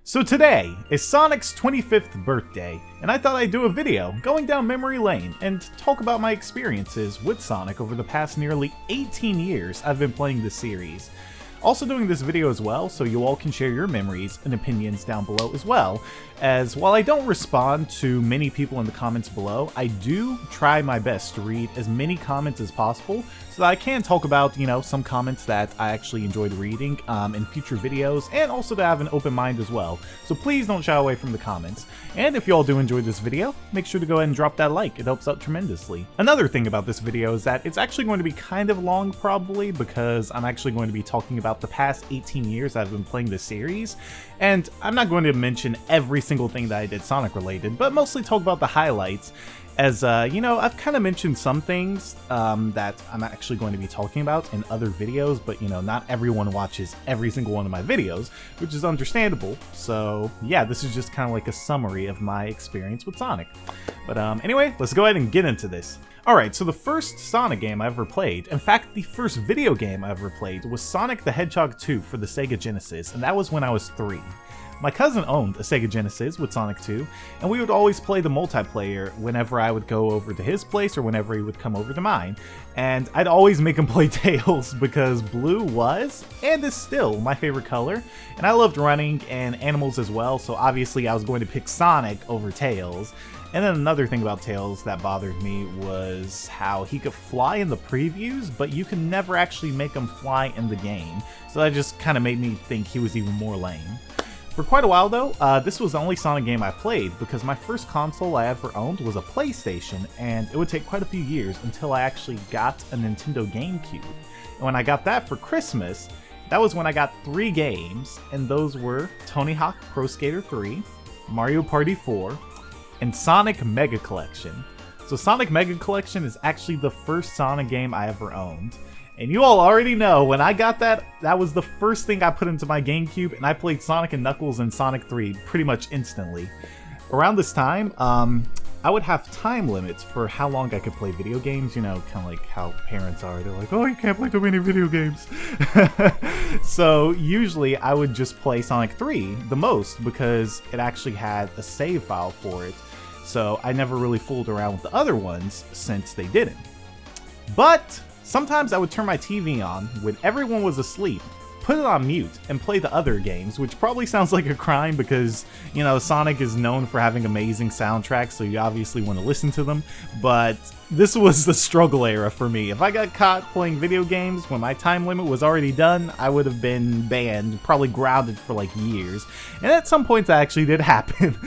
So today is Sonic's 25th birthday, and I thought I'd do a video going down memory lane and talk about my experiences with Sonic over the past nearly 18 years I've been playing this series. Also doing this video as well, so you all can share your memories and opinions down below as well, as while I don't respond to many people in the comments below, I do try my best to read as many comments as possible so that I can talk about, some comments that I actually enjoyed reading in future videos, and also to have an open mind as well. So please don't shy away from the comments. And if you all do enjoy this video, make sure to go ahead and drop that like, it helps out tremendously. Another thing about this video is that it's actually going to be kind of long probably, because I'm actually going to be talking about the past 18 years I've been playing this series, and I'm not going to mention every single thing that I did Sonic related, but mostly talk about the highlights, as I've kind of mentioned some things that I'm actually going to be talking about in other videos, but not everyone watches every single one of my videos, which is understandable. So yeah, this is just kind of like a summary of my experience with Sonic. But anyway, let's go ahead and get into this. Alright, so the first Sonic game I ever played, in fact the first video game I ever played, was Sonic the Hedgehog 2 for the Sega Genesis, and that was when I was 3. My cousin owned a Sega Genesis with Sonic 2, and we would always play the multiplayer whenever I would go over to his place or whenever he would come over to mine. And I'd always make him play Tails because blue was, and is still, my favorite color. And I loved running and animals as well, so obviously I was going to pick Sonic over Tails. And then another thing about Tails that bothered me was how he could fly in the previews, but you can never actually make him fly in the game. So that just kind of made me think he was even more lame. For quite a while though, this was the only Sonic game I played because my first console I ever owned was a PlayStation, and it would take quite a few years until I actually got a Nintendo GameCube. And when I got that for Christmas, that was when I got 3 games, and those were Tony Hawk Pro Skater 3, Mario Party 4, and Sonic Mega Collection. So Sonic Mega Collection is actually the first Sonic game I ever owned. And you all already know, when I got that, that was the first thing I put into my GameCube, and I played Sonic and Knuckles and Sonic 3 pretty much instantly. Around this time, I would have time limits for how long I could play video games, kind of like how parents are. They're like, oh, you can't play too many video games. So usually I would just play Sonic 3 the most because it actually had a save file for it. So I never really fooled around with the other ones since they didn't. But sometimes I would turn my TV on when everyone was asleep, put it on mute, and play the other games, which probably sounds like a crime because, Sonic is known for having amazing soundtracks, so you obviously want to listen to them, but this was the struggle era for me. If I got caught playing video games when my time limit was already done, I would have been banned, probably grounded for like years, and at some points that actually did happen,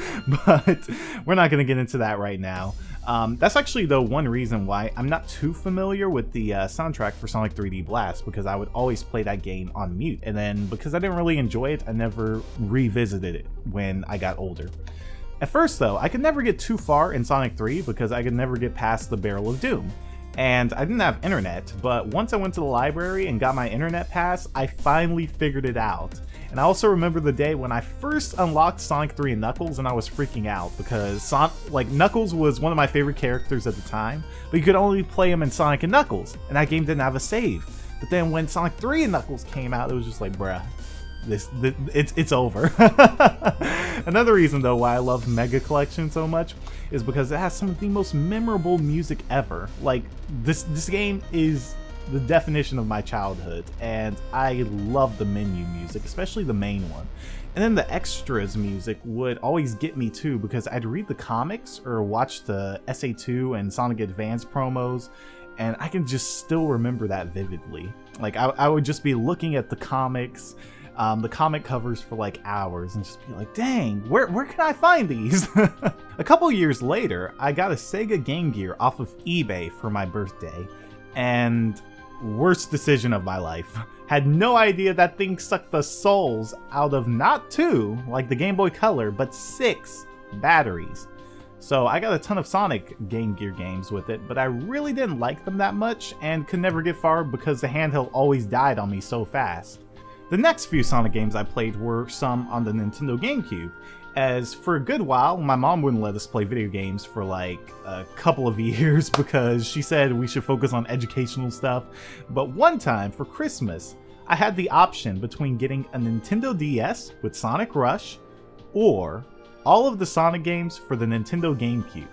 but we're not going to get into that right now. That's actually the one reason why I'm not too familiar with the soundtrack for Sonic 3D Blast, because I would always play that game on mute, and then because I didn't really enjoy it, I never revisited it when I got older. At first though, I could never get too far in Sonic 3 because I could never get past the Barrel of Doom. And I didn't have internet, but once I went to the library and got my internet pass, I finally figured it out. And I also remember the day when I first unlocked Sonic 3 and Knuckles, and I was freaking out because Knuckles was one of my favorite characters at the time, but you could only play him in Sonic and Knuckles, and that game didn't have a save. But then when Sonic 3 and Knuckles came out, it was just like, bruh, it's over. Another reason though why I love Mega Collection so much is because it has some of the most memorable music ever. Like this game is the definition of my childhood, and I love the menu music, especially the main one. And then the extras music would always get me too, because I'd read the comics or watch the SA2 and Sonic Advance promos, and I can just still remember that vividly. Like I would just be looking at the comics, the comic covers for like hours, and just be like, dang, where can I find these? A couple years later, I got a Sega Game Gear off of eBay for my birthday, and worst decision of my life. Had no idea that thing sucked the souls out of not 2, like the Game Boy Color, but 6 batteries. So I got a ton of Sonic Game Gear games with it, but I really didn't like them that much and could never get far because the handheld always died on me so fast. The next few Sonic games I played were some on the Nintendo GameCube, as for a good while, my mom wouldn't let us play video games for like a couple of years because she said we should focus on educational stuff. But one time for Christmas, I had the option between getting a Nintendo DS with Sonic Rush or all of the Sonic games for the Nintendo GameCube.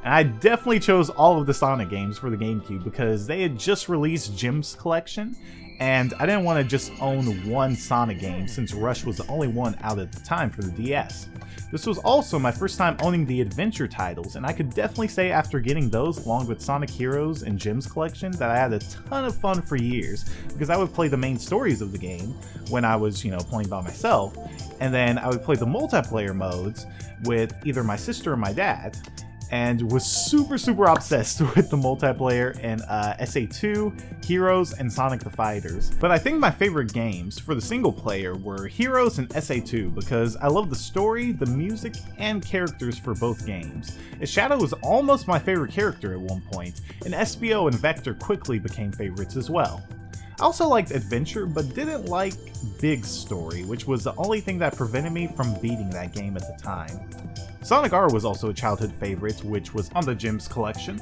And I definitely chose all of the Sonic games for the GameCube because they had just released Gems Collection, and I didn't want to just own one Sonic game since Rush was the only one out at the time for the DS. This was also my first time owning the adventure titles, and I could definitely say after getting those along with Sonic Heroes and Gems Collection that I had a ton of fun for years, because I would play the main stories of the game when I was, playing by myself, and then I would play the multiplayer modes with either my sister or my dad, and was super obsessed with the multiplayer in SA2, Heroes, and Sonic the Fighters. But I think my favorite games for the single player were Heroes and SA2 because I love the story, the music, and characters for both games. Shadow was almost my favorite character at one point, and SBO and Vector quickly became favorites as well. I also liked Adventure, but didn't like Big Story, which was the only thing that prevented me from beating that game at the time. Sonic R was also a childhood favorite, which was on the Gems Collection,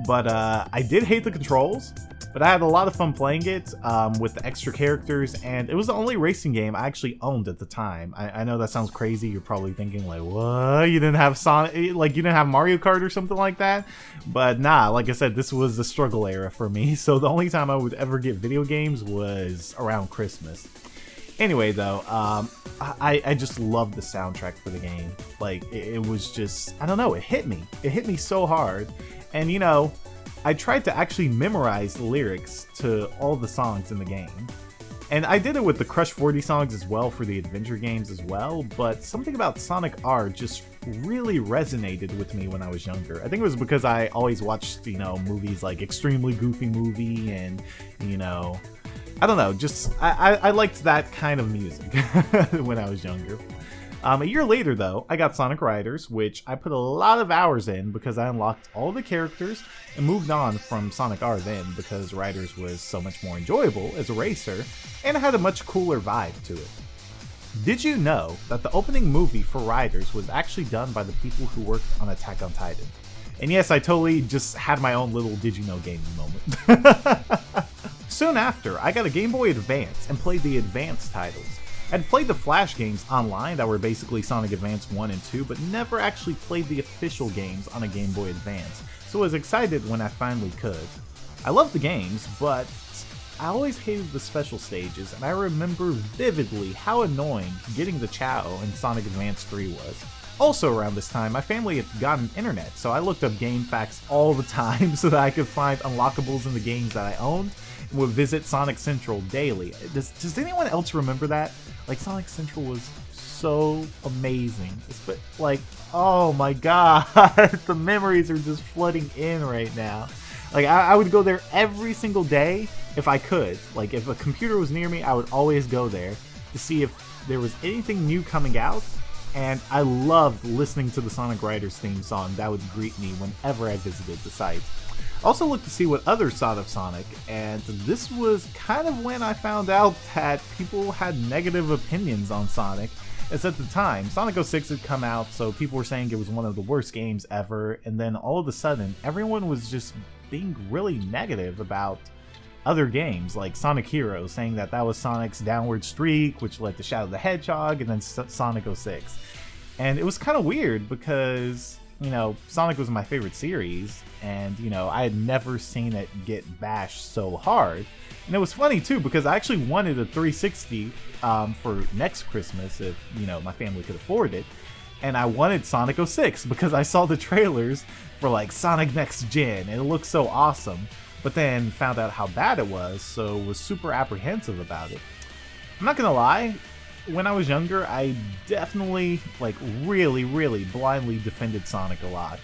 but I did hate the controls, but I had a lot of fun playing it with the extra characters, and it was the only racing game I actually owned at the time. I know that sounds crazy. You're probably thinking like, what? You didn't have Sonic, like you didn't have Mario Kart or something like that? But nah, like I said, this was the struggle era for me, so the only time I would ever get video games was around Christmas. Anyway, though, I just loved the soundtrack for the game. Like, it was just, I don't know, it hit me. It hit me so hard. And, I tried to actually memorize the lyrics to all the songs in the game. And I did it with the Crush 40 songs as well for the adventure games as well, but something about Sonic R just really resonated with me when I was younger. I think it was because I always watched, movies like Extremely Goofy Movie and, I don't know, just I liked that kind of music when I was younger. A year later, though, I got Sonic Riders, which I put a lot of hours in because I unlocked all the characters and moved on from Sonic R then because Riders was so much more enjoyable as a racer and it had a much cooler vibe to it. Did you know that the opening movie for Riders was actually done by the people who worked on Attack on Titan? And yes, I totally just had my own little Did You Know gaming moment. Soon after, I got a Game Boy Advance and played the Advance titles. I'd played the Flash games online that were basically Sonic Advance 1 and 2, but never actually played the official games on a Game Boy Advance, so I was excited when I finally could. I loved the games, but I always hated the special stages, and I remember vividly how annoying getting the Chao in Sonic Advance 3 was. Also around this time, my family had gotten internet, so I looked up game facts all the time so that I could find unlockables in the games that I owned, and would visit Sonic Central daily. Does anyone else remember that? Like, Sonic Central was so amazing. Like, oh my god, the memories are just flooding in right now. Like, I would go there every single day if I could. Like, if a computer was near me, I would always go there to see if there was anything new coming out. And I loved listening to the Sonic Riders theme song that would greet me whenever I visited the site. I also looked to see what others thought of Sonic, and this was kind of when I found out that people had negative opinions on Sonic, as at the time, Sonic 06 had come out, so people were saying it was one of the worst games ever, and then all of a sudden, everyone was just being really negative about other games, like Sonic Heroes, saying that that was Sonic's downward streak, which led to Shadow the Hedgehog, and then Sonic 06. And it was kind of weird because, Sonic was my favorite series, and, I had never seen it get bashed so hard. And it was funny, too, because I actually wanted a 360 for next Christmas if, my family could afford it. And I wanted Sonic 06 because I saw the trailers for, like, Sonic Next Gen, and it looked so awesome. But then found out how bad it was, so was super apprehensive about it. I'm not gonna lie, when I was younger, I definitely, really blindly defended Sonic a lot.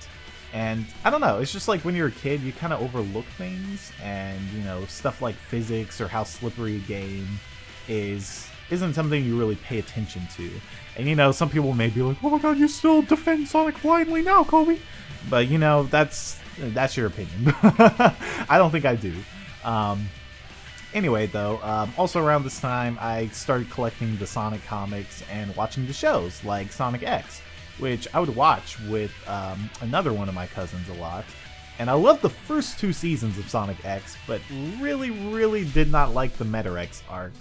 And I don't know, it's just like when you're a kid, you kind of overlook things, and, stuff like physics or how slippery a game isn't something you really pay attention to. And, some people may be like, oh my god, you still defend Sonic blindly now, Kobe! But, that's your opinion. I don't think I do. Anyway, though, also around this time, I started collecting the Sonic comics and watching the shows, like Sonic X, which I would watch with another one of my cousins a lot. And I loved the first 2 seasons of Sonic X, but really did not like the Meta X arc.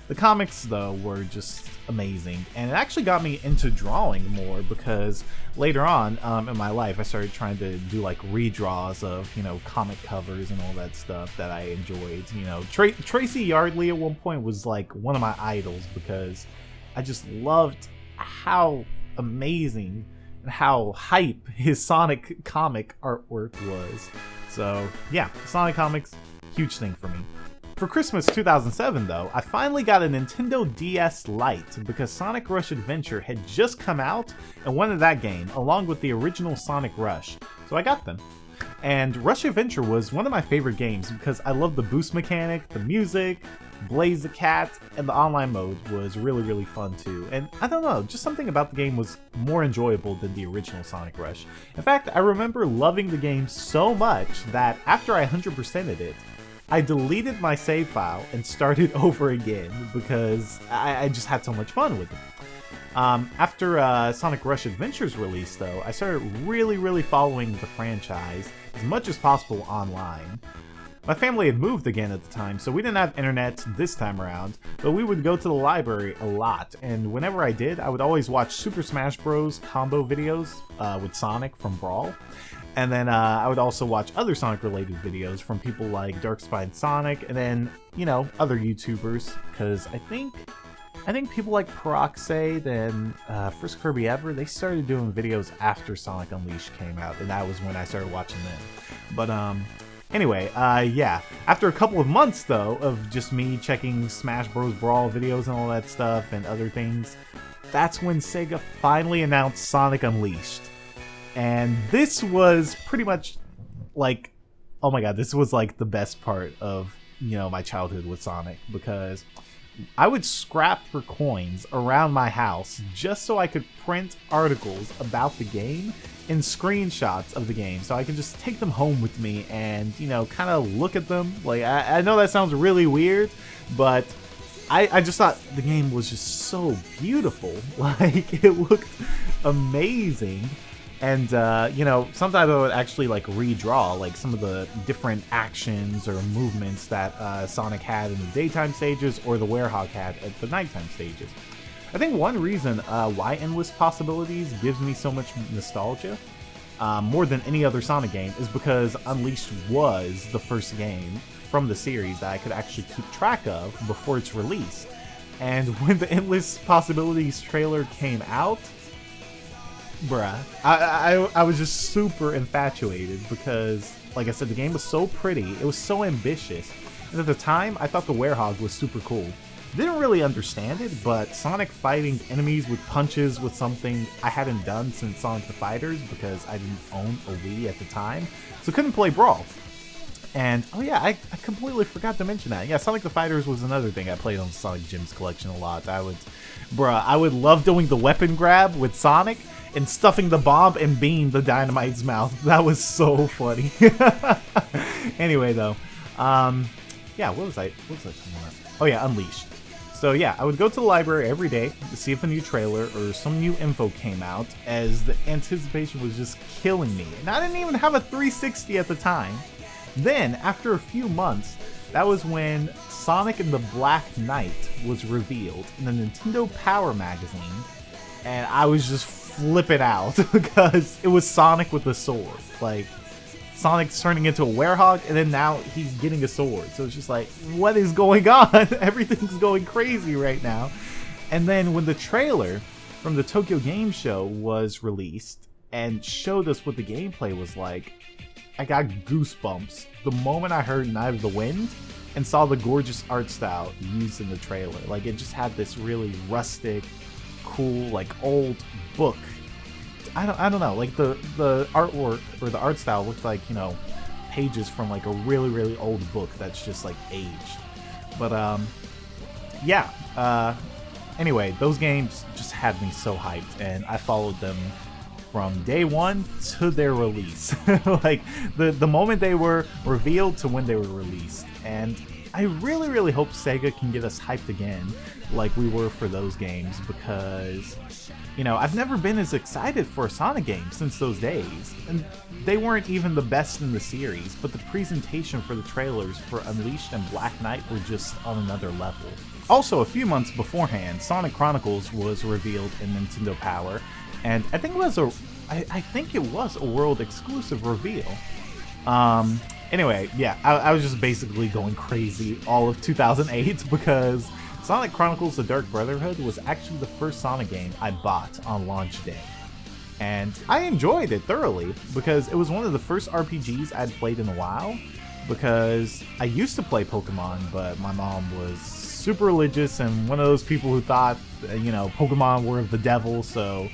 The comics, though, were just amazing, and it actually got me into drawing more because later on in my life, I started trying to do like redraws of, you know, comic covers and all that stuff that I enjoyed. You know, Tracy Yardley at one point was like one of my idols because I just loved how amazing and how hype his Sonic comic artwork was. So yeah, Sonic comics, huge thing for me. For Christmas 2007, though, I finally got a Nintendo DS Lite because Sonic Rush Adventure had just come out and wanted that game, along with the original Sonic Rush, so I got them. And Rush Adventure was one of my favorite games because I love the boost mechanic, the music, Blaze the Cat, and the online mode was really fun too. And I don't know, just something about the game was more enjoyable than the original Sonic Rush. In fact, I remember loving the game so much that after I 100%ed it, I deleted my save file and started over again because I just had so much fun with it. After Sonic Rush Adventure's release, though, I started really following the franchise as much as possible online. My family had moved again at the time, so we didn't have internet this time around, but we would go to the library a lot, and whenever I did, I would always watch Super Smash Bros. Combo videos with Sonic from Brawl. And then I would also watch other Sonic-related videos from people like Darkspine Sonic, and then, you know, other YouTubers, because I think people like Peroxide and First Kirby Ever, they started doing videos after Sonic Unleashed came out, and that was when I started watching them. But anyway, yeah, after a couple of months, though, of just me checking Smash Bros. Brawl videos and all that stuff and other things, that's when Sega finally announced Sonic Unleashed. And this was pretty much like, oh my god, this was like the best part of, you know, my childhood with Sonic, because I would scrap for coins around my house just so I could print articles about the game and screenshots of the game, so I could just take them home with me and, you know, kind of look at them. Like, I know that sounds really weird, but I just thought the game was just so beautiful. Like, it looked amazing. And, you know, sometimes I would actually, like, redraw, like, some of the different actions or movements that Sonic had in the daytime stages or the Werehog had at the nighttime stages. I think one reason why Endless Possibilities gives me so much nostalgia, more than any other Sonic game, is because Unleashed was the first game from the series that I could actually keep track of before its release. And when the Endless Possibilities trailer came out, bruh, I was just super infatuated because, like I said, the game was so pretty, it was so ambitious, and at the time, I thought the Werehog was super cool. Didn't really understand it, but Sonic fighting enemies with punches was something I hadn't done since Sonic the Fighters because I didn't own a Wii at the time, so couldn't play Brawl. And, oh yeah, I completely forgot to mention that. Yeah, Sonic the Fighters was another thing I played on Sonic Gems collection a lot. I would love doing the weapon grab with Sonic and stuffing the bomb and being the Dynamite's mouth. That was so funny. Anyway, though, yeah, what was I talking about? Oh yeah, Unleashed. So yeah, I would go to the library every day to see if a new trailer or some new info came out, as the anticipation was just killing me. And I didn't even have a 360 at the time. Then, after a few months, that was when Sonic and the Black Knight was revealed in the Nintendo Power magazine, and I was just flipping out because it was Sonic with a sword. Like, Sonic's turning into a Werehog, and then now he's getting a sword. So it's just like, what is going on? Everything's going crazy right now. And then when the trailer from the Tokyo Game Show was released and showed us what the gameplay was like, I got goosebumps the moment I heard Night of the Wind and saw the gorgeous art style used in the trailer. Like, it just had this really rustic, cool, like, old book. I don't know, like, the artwork or the art style looked like, you know, pages from, like, a really old book that's just, like, aged. But, yeah, anyway, those games just had me so hyped, and I followed them from day one to their release. Like, the moment they were revealed to when they were released. And I really hope Sega can get us hyped again like we were for those games, because, you know, I've never been as excited for a Sonic game since those days. And they weren't even the best in the series, but the presentation for the trailers for Unleashed and Black Knight were just on another level. Also, a few months beforehand, Sonic Chronicles was revealed in Nintendo Power, and I think it was a world exclusive reveal. Anyway, yeah, I was just basically going crazy all of 2008 because Sonic Chronicles: The Dark Brotherhood was actually the first Sonic game I bought on launch day. And I enjoyed it thoroughly because it was one of the first RPGs I'd played in a while, because I used to play Pokemon, but my mom was super religious and one of those people who thought, Pokemon were the devil, so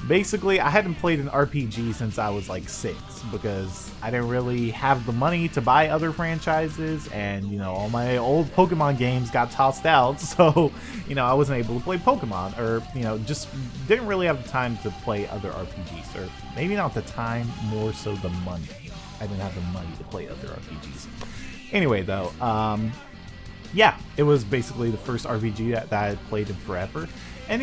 basically I hadn't played an RPG since I was like 6, because I didn't really have the money to buy other franchises, and all my old Pokemon games got tossed out, so I wasn't able to play Pokemon, or just didn't really have the time to play other RPGs, or maybe not the time, more so the money. I didn't have the money to play other RPGs. Anyway, though, yeah, it was basically the first RPG that I had played in forever. And,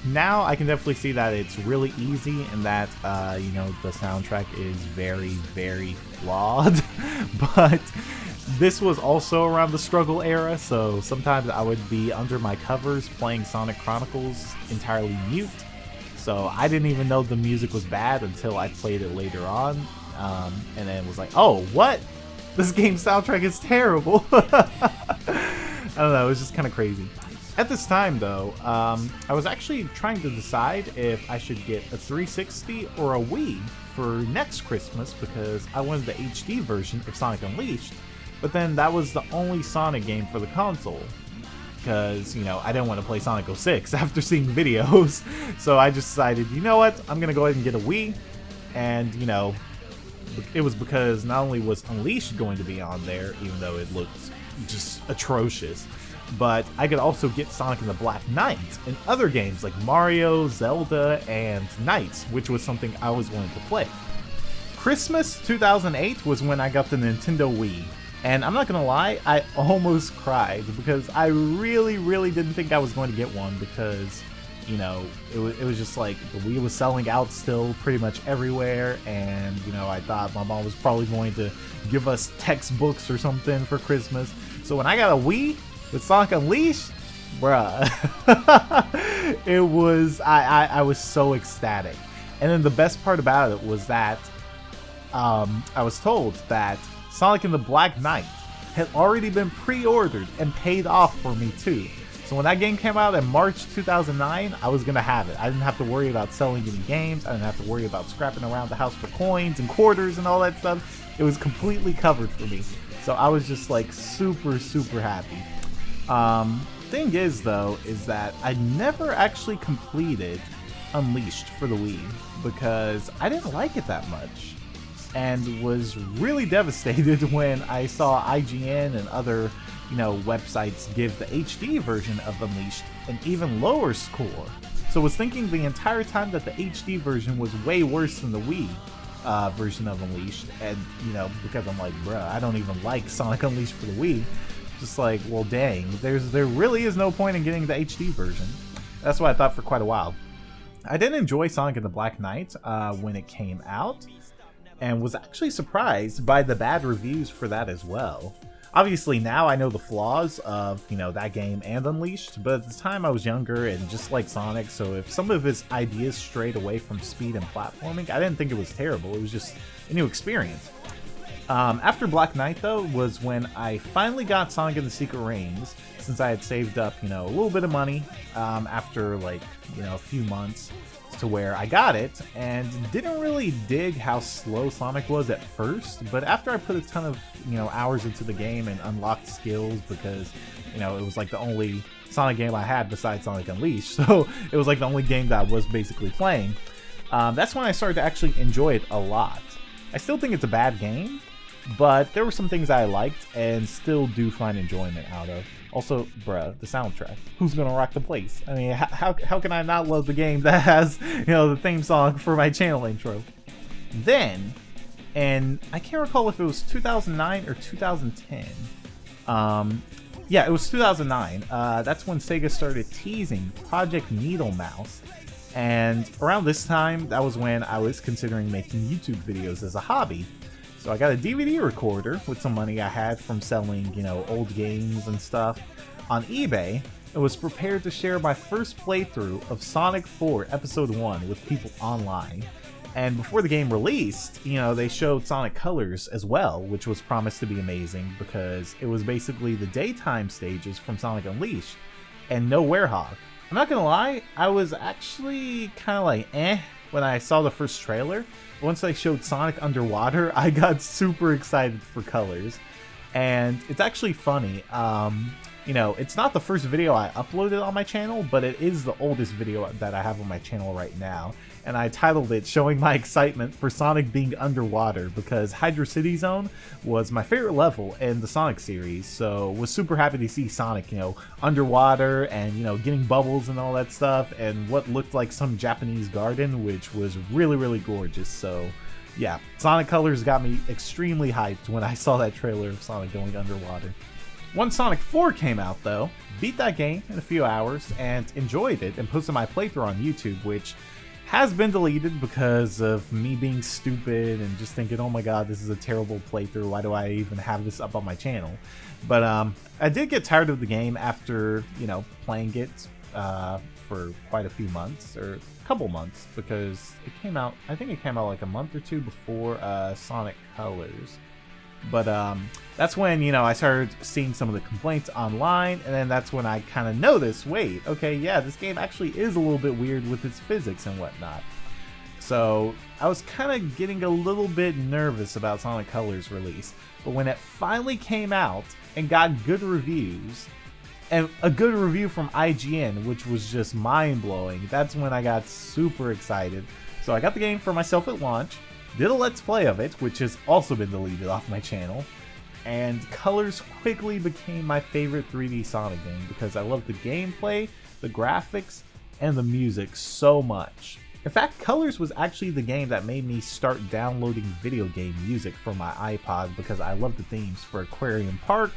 now I can definitely see that it's really easy and that, the soundtrack is very, very flawed. But this was also around the struggle era, so sometimes I would be under my covers playing Sonic Chronicles entirely mute. So I didn't even know the music was bad until I played it later on. And then it was like, oh, what? This game's soundtrack is terrible. I don't know, it was just kind of crazy. At this time, though, I was actually trying to decide if I should get a 360 or a Wii for next Christmas, because I wanted the HD version of Sonic Unleashed, but then that was the only Sonic game for the console, because, I didn't want to play Sonic 06 after seeing videos, so I just decided, you know what, I'm going to go ahead and get a Wii, and, it was because not only was Unleashed going to be on there, even though it looked just atrocious, but I could also get Sonic and the Black Knight and other games like Mario, Zelda, and Knights, which was something I always wanted to play. Christmas 2008 was when I got the Nintendo Wii, and I'm not gonna lie, I almost cried because I really, really didn't think I was going to get one, because it was just like the Wii was selling out still pretty much everywhere, and I thought my mom was probably going to give us textbooks or something for Christmas. So when I got a Wii with Sonic Unleashed, bruh, it was, I was so ecstatic. And then the best part about it was that I was told that Sonic and the Black Knight had already been pre-ordered and paid off for me too. So when that game came out in March 2009, I was going to have it. I didn't have to worry about selling any games. I didn't have to worry about scrapping around the house for coins and quarters and all that stuff. It was completely covered for me. So I was just like super, super happy. Thing is, though, is that I never actually completed Unleashed for the Wii because I didn't like it that much, and was really devastated when I saw IGN and other websites give the HD version of Unleashed an even lower score. So I was thinking the entire time that the HD version was way worse than the Wii version of Unleashed, and because I'm like, bruh, I don't even like Sonic Unleashed for the Wii. Just like, well, dang, there really is no point in getting the HD version. That's what I thought for quite a while. I did enjoy Sonic and the Black Knight when it came out, and was actually surprised by the bad reviews for that as well. Obviously now I know the flaws of, that game and Unleashed, but at the time I was younger and just like Sonic, so if some of his ideas strayed away from speed and platforming, I didn't think it was terrible. It was just a new experience. After Black Knight, though, was when I finally got Sonic and the Secret Rings, since I had saved up, a little bit of money after, a few months, to where I got it, and didn't really dig how slow Sonic was at first, but after I put a ton of, hours into the game and unlocked skills, because, it was like the only Sonic game I had besides Sonic Unleashed, so it was like the only game that I was basically playing, that's when I started to actually enjoy it a lot. I still think it's a bad game, but there were some things I liked and still do find enjoyment out of. Also, bruh, the soundtrack. Who's gonna rock the place? I mean, how can I not love the game that has, the theme song for my channel intro? Then, and I can't recall if it was 2009 or 2010. Yeah, it was 2009. That's when Sega started teasing Project Needle Mouse. And around this time, that was when I was considering making YouTube videos as a hobby. So I got a DVD recorder with some money I had from selling, old games and stuff on eBay, and was prepared to share my first playthrough of Sonic 4 Episode 1 with people online. And before the game released, they showed Sonic Colors as well, which was promised to be amazing because it was basically the daytime stages from Sonic Unleashed and no Werehog. I'm not gonna lie, I was actually kind of like when I saw the first trailer. Once they showed Sonic underwater, I got super excited for Colors. And it's actually funny, it's not the first video I uploaded on my channel, but it is the oldest video that I have on my channel right now. And I titled it showing my excitement for Sonic being underwater because Hydra City Zone was my favorite level in the Sonic series. So was super happy to see Sonic, underwater and, getting bubbles and all that stuff and what looked like some Japanese garden, which was really, really gorgeous. So yeah, Sonic Colors got me extremely hyped when I saw that trailer of Sonic going underwater. Once Sonic 4 came out though, beat that game in a few hours and enjoyed it and posted my playthrough on YouTube, which has been deleted because of me being stupid and just thinking, oh my god, this is a terrible playthrough, why do I even have this up on my channel? But I did get tired of the game after, playing it for quite a few months, or a couple months, because I think it came out like a month or two before Sonic Colors. But that's when, I started seeing some of the complaints online, and then that's when I kind of noticed, wait, okay, yeah, this game actually is a little bit weird with its physics and whatnot. So I was kind of getting a little bit nervous about Sonic Colors release, but when it finally came out and got good reviews, and a good review from IGN, which was just mind-blowing, that's when I got super excited. So I got the game for myself at launch, did a Let's Play of it, which has also been deleted off my channel, and Colors quickly became my favorite 3D Sonic game because I love the gameplay, the graphics, and the music so much. In fact, Colors was actually the game that made me start downloading video game music for my iPod because I love the themes for Aquarium Park,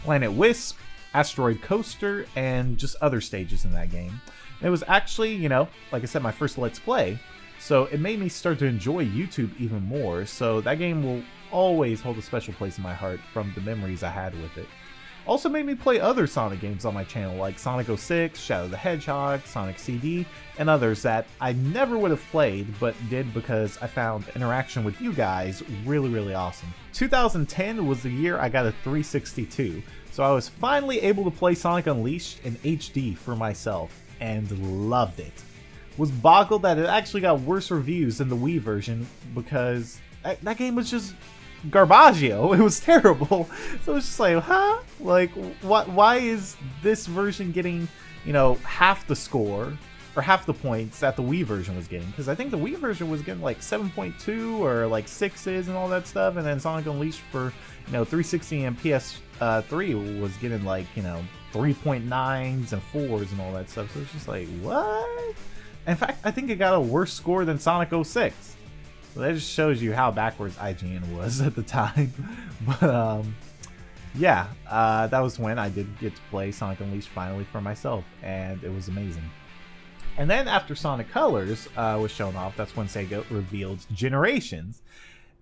Planet Wisp, Asteroid Coaster, and just other stages in that game. And it was actually, like I said, my first Let's Play, so it made me start to enjoy YouTube even more, so that game will always hold a special place in my heart from the memories I had with it. Also made me play other Sonic games on my channel like Sonic 06, Shadow the Hedgehog, Sonic CD, and others that I never would have played but did because I found interaction with you guys really, really awesome. 2010 was the year I got a 362, so I was finally able to play Sonic Unleashed in HD for myself, and loved it. Was boggled that it actually got worse reviews than the Wii version because that game was just garbaggio. It was terrible. So it's just like, huh? Like, why is this version getting, half the score or half the points that the Wii version was getting? Because I think the Wii version was getting like 7.2 or like 6s and all that stuff, and then Sonic Unleashed for 360 and PS3 was getting like 3.9s and 4s and all that stuff. So it's just like, what? In fact, I think it got a worse score than Sonic 06. So that just shows you how backwards IGN was at the time. But yeah, that was when I did get to play Sonic Unleashed finally for myself, and it was amazing. And then after Sonic Colors was shown off, that's when Sega revealed Generations.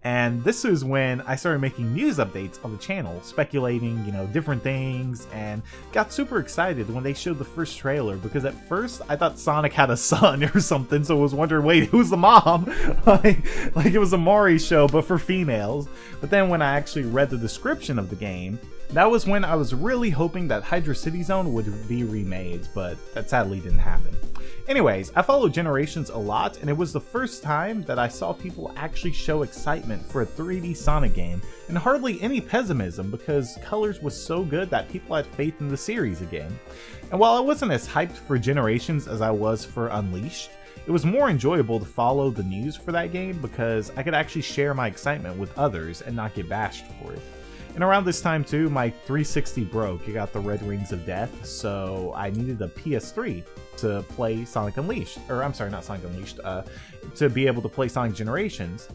And this is when I started making news updates on the channel, speculating, different things, and got super excited when they showed the first trailer, because at first I thought Sonic had a son or something, so I was wondering, wait, who's the mom? like it was a Maury show, but for females. But then when I actually read the description of the game, that was when I was really hoping that Hydra City Zone would be remade, but that sadly didn't happen. Anyways, I followed Generations a lot, and it was the first time that I saw people actually show excitement for a 3D Sonic game, and hardly any pessimism because Colors was so good that people had faith in the series again. And while I wasn't as hyped for Generations as I was for Unleashed, it was more enjoyable to follow the news for that game because I could actually share my excitement with others and not get bashed for it. And around this time too, my 360 broke. It got the Red Rings of Death, so I needed a PS3 to play Sonic Unleashed. Or I'm sorry, not Sonic Unleashed, to be able to play Sonic Generations.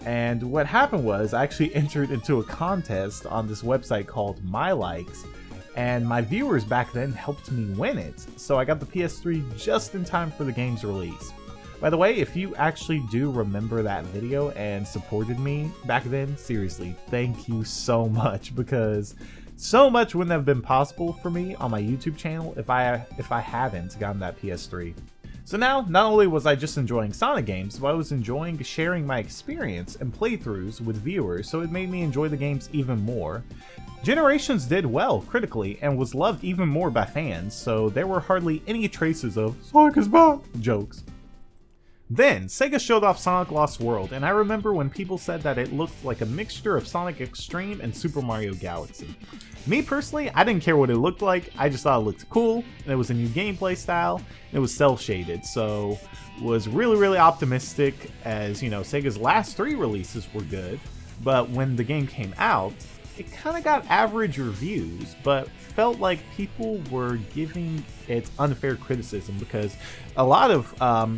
And what happened was I actually entered into a contest on this website called My Likes, and my viewers back then helped me win it. So I got the PS3 just in time for the game's release. By the way, if you actually do remember that video and supported me back then, seriously, thank you so much, because So much wouldn't have been possible for me on my YouTube channel if I hadn't gotten that PS3. So now, not only was I just enjoying Sonic games, but I was enjoying sharing my experience and playthroughs with viewers, so it made me enjoy the games even more. Generations did well critically and was loved even more by fans, so there were hardly any traces of "Sonic is back" jokes. Then, Sega showed off Sonic Lost World, and I remember when people said that it looked like a mixture of Sonic Extreme and Super Mario Galaxy. Me personally, I didn't care what it looked like, I just thought it looked cool, and it was a new gameplay style, and it was cel-shaded, so was really optimistic as, you know, Sega's last 3 releases were good, but when the game came out, it kind of got average reviews, but felt like people were giving it unfair criticism because a lot of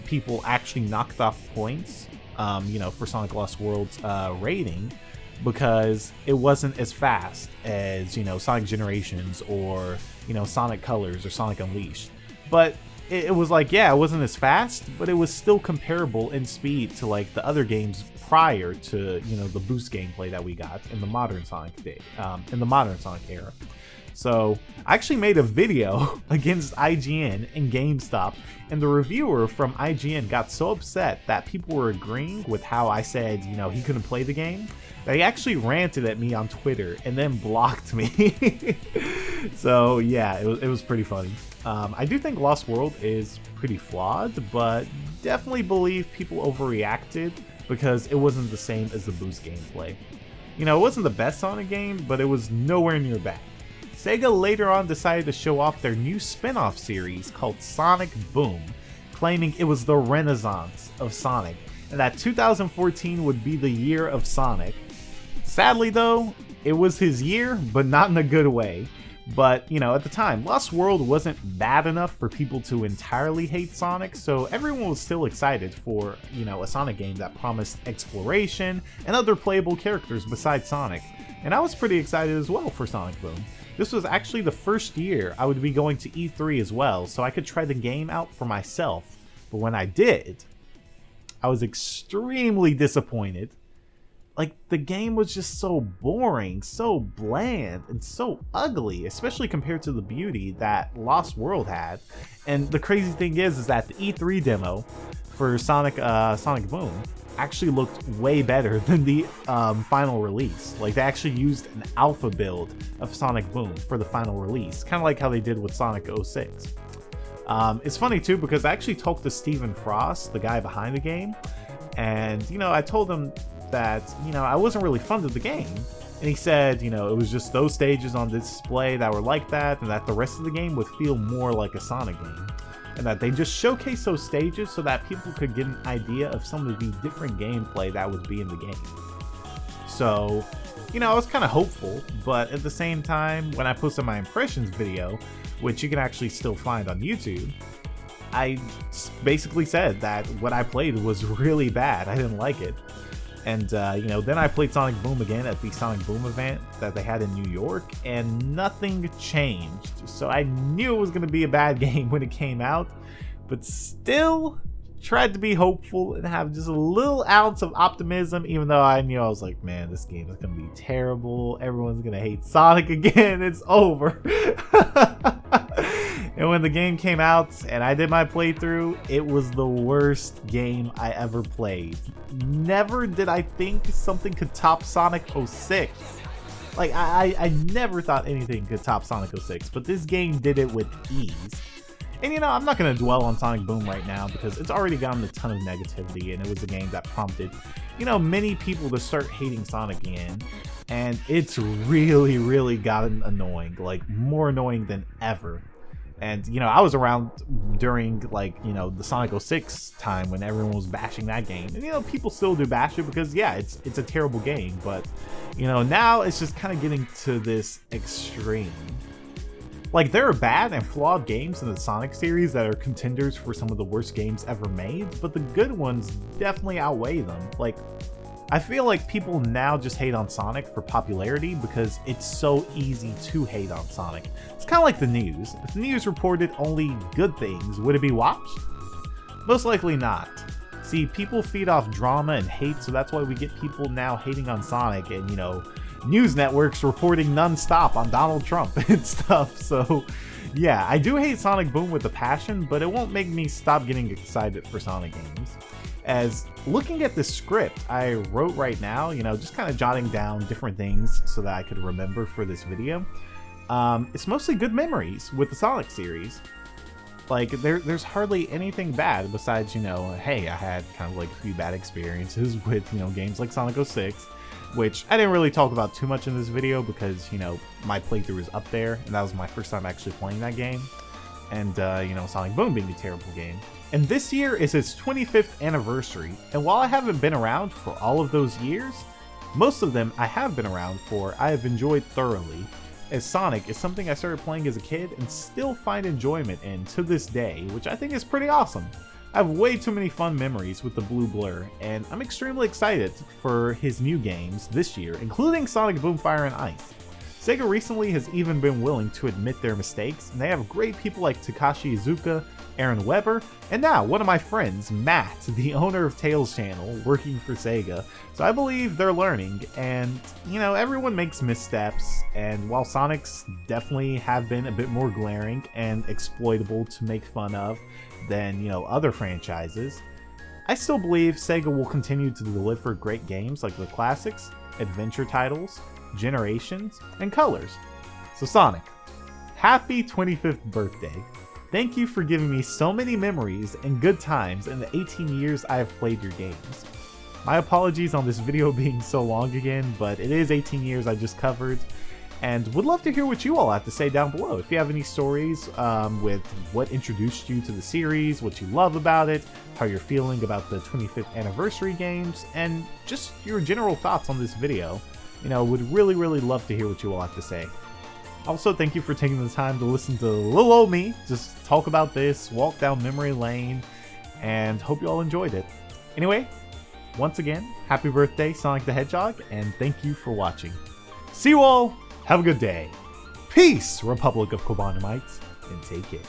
people actually knocked off points, you know, for Sonic Lost World's rating because it wasn't as fast as, you know, Sonic Generations or, you know, Sonic Colors or Sonic Unleashed. But it was like, yeah, it wasn't as fast, but it was still comparable in speed to like the other games prior to, you know, the boost gameplay that we got in the modern Sonic era. So I actually made a video against IGN and GameStop, and the reviewer from IGN got so upset that people were agreeing with how I said, you know, he couldn't play the game, that he actually ranted at me on Twitter and then blocked me. So yeah, it was pretty funny. I do think Lost World is pretty flawed, but definitely believe people overreacted because it wasn't the same as the boost gameplay. You know, it wasn't the best Sonic game, but it was nowhere near bad. Sega later on decided to show off their new spin-off series called Sonic Boom, claiming it was the renaissance of Sonic, and that 2014 would be the year of Sonic. Sadly though, it was his year, but not in a good way. But, you know, at the time, Lost World wasn't bad enough for people to entirely hate Sonic, so everyone was still excited for, you know, a Sonic game that promised exploration and other playable characters besides Sonic. And I was pretty excited as well for Sonic Boom. This was actually the first year I would be going to E3 as well, so I could try the game out for myself. But when I did, I was extremely disappointed. Like, the game was just so boring, so bland, and so ugly, especially compared to the beauty that Lost World had. And the crazy thing is that the E3 demo for Sonic Boom actually looked way better than the final release. Like, they actually used an alpha build of Sonic Boom for the final release, kind of like how they did with Sonic 06. It's funny too because I actually talked to Stephen Frost, the guy behind the game, and, you know, I told him that, you know, I wasn't really fond of the game, and he said, you know, it was just those stages on display that were like that, and that the rest of the game would feel more like a Sonic game, and that they just showcased those stages so that people could get an idea of some of the different gameplay that would be in the game. So, you know, I was kind of hopeful, but at the same time, when I posted my impressions video, which you can actually still find on YouTube, I basically said that what I played was really bad. I didn't like it. And, you know, then I played Sonic Boom again at the Sonic Boom event that they had in New York, and nothing changed. So I knew it was going to be a bad game when it came out, but still tried to be hopeful and have just a little ounce of optimism, even though I knew, I was like, man, this game is going to be terrible. Everyone's going to hate Sonic again. It's over. And when the game came out and I did my playthrough, it was the worst game I ever played. Never did I think something could top Sonic 06. Like, I never thought anything could top Sonic 06, but this game did it with ease. And, you know, I'm not going to dwell on Sonic Boom right now because it's already gotten a ton of negativity, and it was a game that prompted, you know, many people to start hating Sonic again. And it's really gotten annoying, like more annoying than ever. And, you know, I was around during, like, you know, the Sonic 06 time when everyone was bashing that game. And, you know, people still do bash it because, yeah, it's a terrible game. But, you know, now it's just kind of getting to this extreme. Like, there are bad and flawed games in the Sonic series that are contenders for some of the worst games ever made, but the good ones definitely outweigh them. Like, I feel like people now just hate on Sonic for popularity because it's so easy to hate on Sonic. It's kind of like the news. If the news reported only good things, would it be watched? Most likely not. See, people feed off drama and hate, so that's why we get people now hating on Sonic and, you know, news networks reporting non-stop on Donald Trump and stuff. So yeah, I do hate Sonic Boom with a passion, but it won't make me stop getting excited for Sonic games. As looking at the script I wrote right now, just kind of jotting down different things so that I could remember for this video, it's mostly good memories with the Sonic series. Like, there's hardly anything bad besides, hey, I had kind of like a few bad experiences with, games like Sonic 06, which I didn't really talk about too much in this video because, my playthrough is up there, and that was my first time actually playing that game. And, Sonic Boom being a terrible game. And this year is its 25th anniversary, and while I haven't been around for all of those years, most of them I have been around for I have enjoyed thoroughly, as Sonic is something I started playing as a kid and still find enjoyment in to this day, which I think is pretty awesome. I have way too many fun memories with the Blue Blur, and I'm extremely excited for his new games this year, including Sonic Boom Fire and Ice. Sega recently has even been willing to admit their mistakes, and they have great people like Takashi Iizuka, Aaron Weber, and now one of my friends, Matt, the owner of Tales Channel, working for Sega. So I believe they're learning, and everyone makes missteps, and while Sonic's definitely have been a bit more glaring and exploitable to make fun of than, other franchises, I still believe Sega will continue to deliver great games like the classics, adventure titles, Generations, and Colors. So Sonic, happy 25th birthday. Thank you for giving me so many memories and good times in the 18 years I have played your games. My apologies on this video being so long again, but it is 18 years I just covered, and would love to hear what you all have to say down below. If you have any stories with what introduced you to the series, what you love about it, how you're feeling about the 25th anniversary games, and just your general thoughts on this video, would really love to hear what you all have to say. Also, thank you for taking the time to listen to little old me just talk about this, walk down memory lane, and hope you all enjoyed it. Anyway, once again, happy birthday, Sonic the Hedgehog, and thank you for watching. See you all, have a good day. Peace, Republic of Kobanamites, and take care.